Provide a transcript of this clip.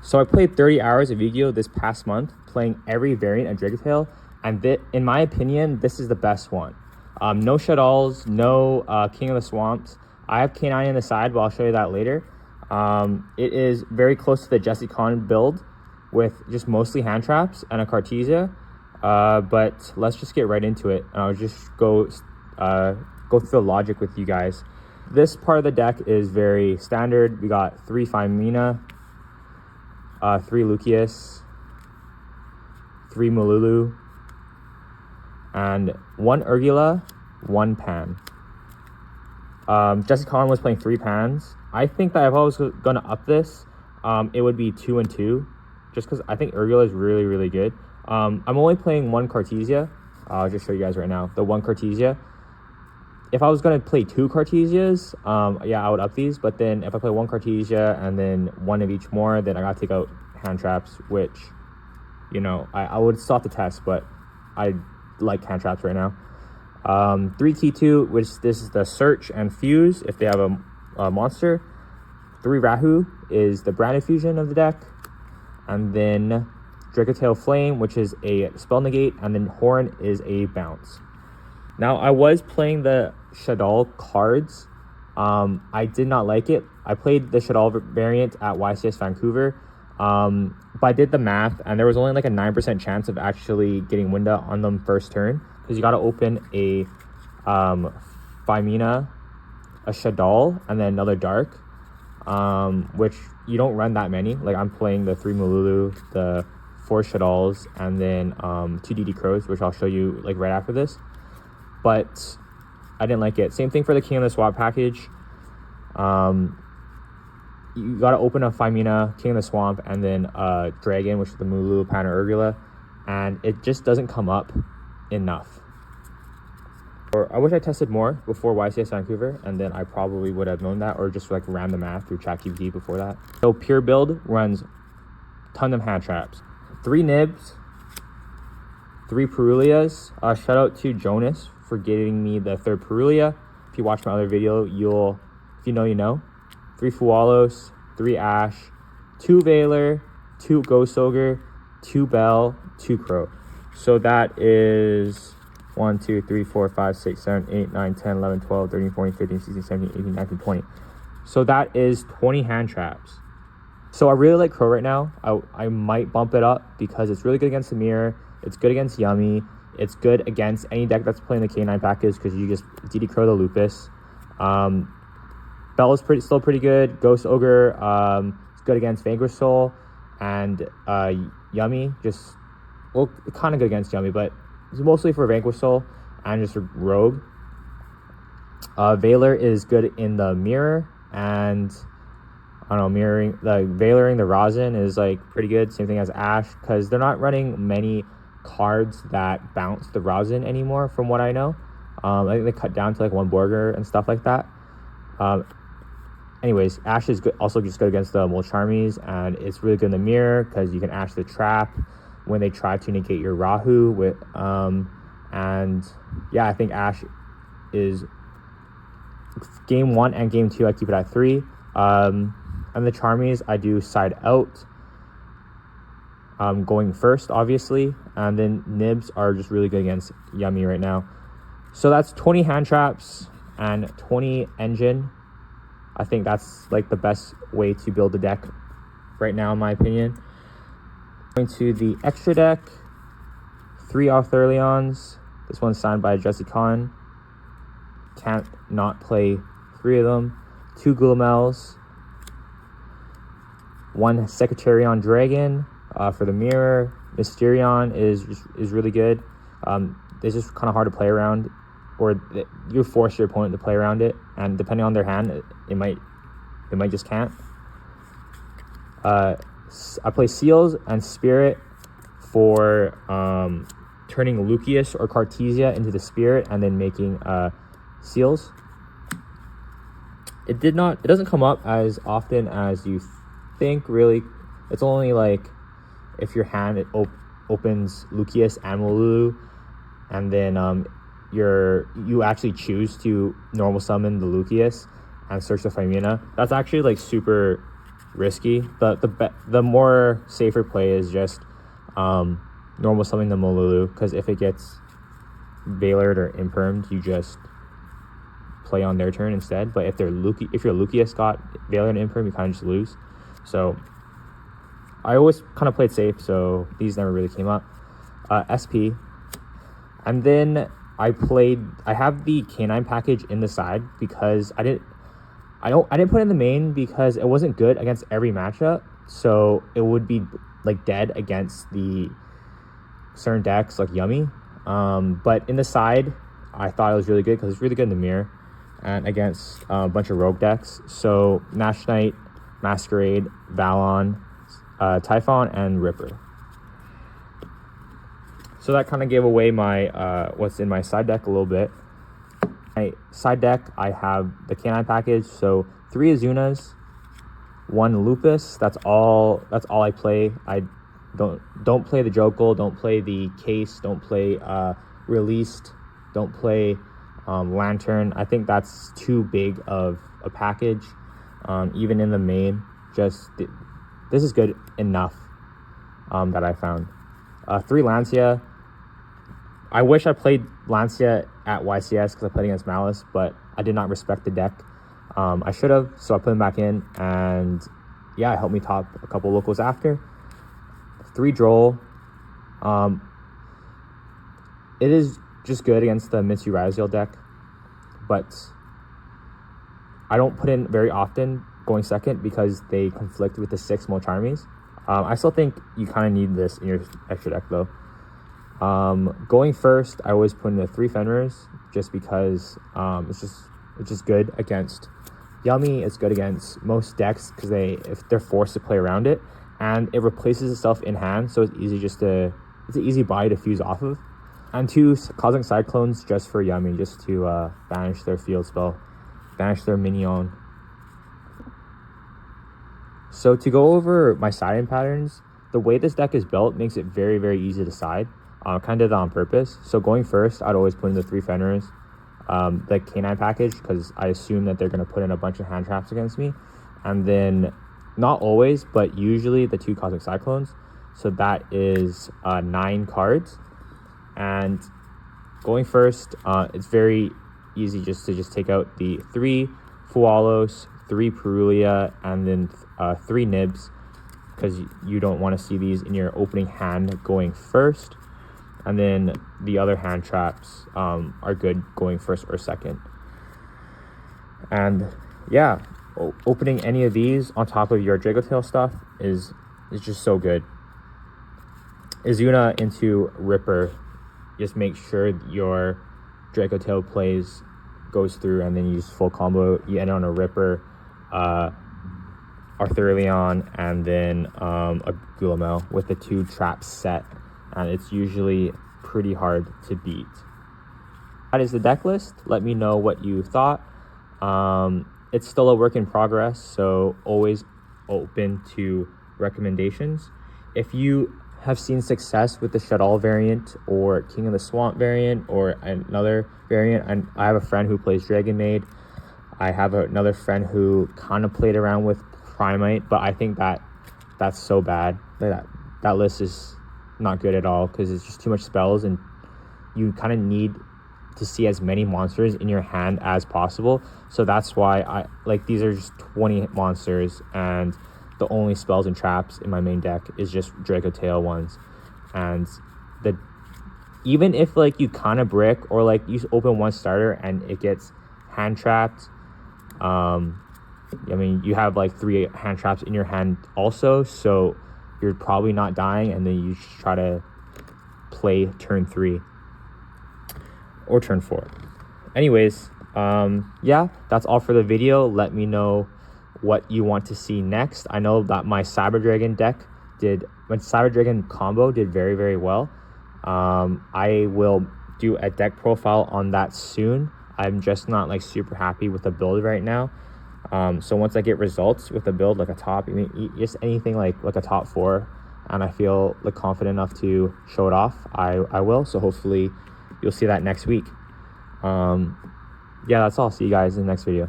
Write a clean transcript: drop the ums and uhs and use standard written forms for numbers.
So I played 30 hours of Yu-Gi-Oh! This past month, playing every variant of Dracotail, and in my opinion, this is the best one. No Shaddolls, no King of the Swamps. I have K9 in the side, but I'll show you that later. It is very close to the Jesse Con build with just mostly hand traps and a Cartesia. But let's just get right into it, and I'll just go through the logic with you guys. This part of the deck is very standard. We got 3 Femina, 3 Lucius, 3 Malulu, and 1 Urgula, 1 Pan. Jesse Con was playing 3 Pans. I think that if I was going to up this, it would be 2 and 2, just because I think Urgula is really, really good. I'm only playing 1 Cartesia. I'll just show you guys right now, the 1 Cartesia. If I was going to play 2 Cartesias, yeah, I would up these. But then if I play 1 Cartesia and then 1 of each more, then I got to take out hand traps, which, you know, I would still have to test, but I like hand traps right now. 3 T2, which this is the Search and Fuse if they have a monster. 3 Rahu is the brand fusion of the deck. And then Dracotail Flame, which is a spell negate, and then Horn is a bounce. Now, I was playing the Shaddol cards. I did not like it. I played the Shaddol variant at YCS Vancouver, but I did the math, and there was only like a 9% chance of actually getting Winda on them first turn, because you got to open a Femina, a Shaddol, and then another Dark, which you don't run that many. Like, I'm playing the 3 Malulu, the 4 Shaddolls, and then 2 DD Crows, which I'll show you like right after this. But I didn't like it. Same thing for the King of the Swamp package. You got to open a Femina, King of the Swamp, and then Dragon, which is the Mulu, Pan, or Urgula, and it just doesn't come up enough. Or I wish I tested more before YCS Vancouver, and then I probably would have known that, or just like ran the math through ChatGPT before that. So pure build runs ton of hand traps, 3 Nibs, 3 Perulias. Shout out to Jonas for getting me the 3rd Perulia. If you watch my other video, if you know, you know. 3 Fualos, 3 Ash, 2 Veiler, 2 Ghost Ogre, 2 Bell, 2 Crow. So that is 1, 2, 3, 4, 5, 6, 7, 8, 9, 10, 11, 12, 13, 14, 15, 16, 17, 18, 19, 20. So that is 20 hand traps. So I really like Crow right now. I might bump it up because it's really good against the mirror. It's good against Yummy. It's good against any deck that's playing the K9 package because you just DD Crow the Lupus. Bell is still pretty good. Ghost Ogre is good against Vanquish Soul. And Yummy, kind of good against Yummy, but it's mostly for Vanquish Soul and just Rogue. Veiler is good in the mirror, and I don't know, Veiling the Rosin is like pretty good. Same thing as Ash, because they're not running many cards that bounce the Rosin anymore, from what I know. I think they cut down to like 1 Borger and stuff like that. Anyways, Ash is also just good against the Molcharmies, and it's really good in the mirror because you can Ash the trap when they try to negate your Rahu with and yeah, I think Ash is game 1 and game 2 I keep it at 3. And the Charmies I do side out, going first obviously, and then Nibs are just really good against Yummy right now. So that's 20 hand traps and 20 engine. I think that's like the best way to build the deck right now, in my opinion. Going to the extra deck, 3 Arthurions. This one's signed by Jesse Con. Can't not play 3 of them. 2 Gulamels, 1 Secretarion Dragon for the mirror. Mysterion is really good. It's just kind of hard to play around, or you force your opponent to play around it, and depending on their hand, it might just can't. I play Seals and Spirit for turning Lucius or Cartesia into the Spirit and then making Seals. It doesn't come up as often as you think, really. It's only like if your hand opens Lucius and Malulu, and then you actually choose to normal summon the Lucius and search the Femina. That's actually like super risky. The more safer play is just normal summoning the Molulu, because if it gets Veilered or Impermed, you just play on their turn instead. But if your Lucius got Veilered and Impermed, you kind of just lose. So I always kind of played safe, so these never really came up. SP, and then I have the Canine package in the side because I didn't put it in the main because it wasn't good against every matchup, so it would be like dead against the certain decks like Yummy. But in the side, I thought it was really good because it's really good in the mirror and against a bunch of rogue decks. So Nash Knight, Masquerade, Valon, Typhon, and Ripper. So that kind of gave away my what's in my side deck a little bit. My side deck, I have the Canine package, so 3 Azunas, 1 Lupus. That's all I play. I don't play the Jokel, don't play the Case, don't play Released, don't play Lantern. I think that's too big of a package, even in the main. Just this is good enough that I found. 3 Lancia. I wish I played Lancia at YCS because I played against Malice, but I did not respect the deck. I should have, so I put him back in, and yeah, it helped me top a couple locals after. 3 Droll. It is just good against the Mitsu Raziel deck, but I don't put in very often going second because they conflict with the 6 Molcharmies. I still think you kind of need this in your extra deck though. Going first, I always put in the 3 Fenrirs just because it's just good against Yummy. It's good against most decks because if they're forced to play around it, and it replaces itself in hand, so it's an easy buy to fuse off of. And 2 Cosmic Cyclones just for Yummy, just to banish their field spell, banish their minion. So to go over my siding patterns, the way this deck is built makes it very, very easy to side. Kind of did that on purpose. So going first, I'd always put in the 3 Fenrirs, the Canine package, because I assume that they're going to put in a bunch of hand traps against me. And then, not always, but usually the 2 Cosmic Cyclones. So that is 9 cards. And going first, it's very easy just to take out the 3 Fualos, 3 Perulia, and then 3 Nibs, because you don't want to see these in your opening hand going first. And then the other hand traps are good going first or second. And yeah, opening any of these on top of your Dracotail stuff is just so good. Izuna into Ripper. Just make sure your Dracotail goes through, and then you use full combo. You end on a Ripper, Arthurion, and then a Gulamel with the 2 traps set. And it's usually pretty hard to beat. That is the deck list. Let me know what you thought. It's still a work in progress, so always open to recommendations. If you have seen success with the Shadal variant or King of the Swamp variant or another variant, and I have a friend who plays Dragon Maid. I have another friend who kind of played around with Primite, but I think that's so bad. That list is not good at all because it's just too much spells, and you kind of need to see as many monsters in your hand as possible. So that's why these are just 20 monsters, and the only spells and traps in my main deck is just Dracotail ones. And even if you kind of brick, or you open 1 starter and it gets hand trapped, you have 3 hand traps in your hand also, so you're probably not dying, and then you just try to play turn 3 or turn 4. Anyways, yeah, that's all for the video. Let me know what you want to see next. I know that my Cyber Dragon Cyber Dragon combo did very, very well. I will do a deck profile on that soon. I'm just not super happy with the build right now. So once I get results with the build, a top, just anything like a top 4, and I feel confident enough to show it off, I will. So hopefully you'll see that next week. Yeah, that's all. See you guys in the next video.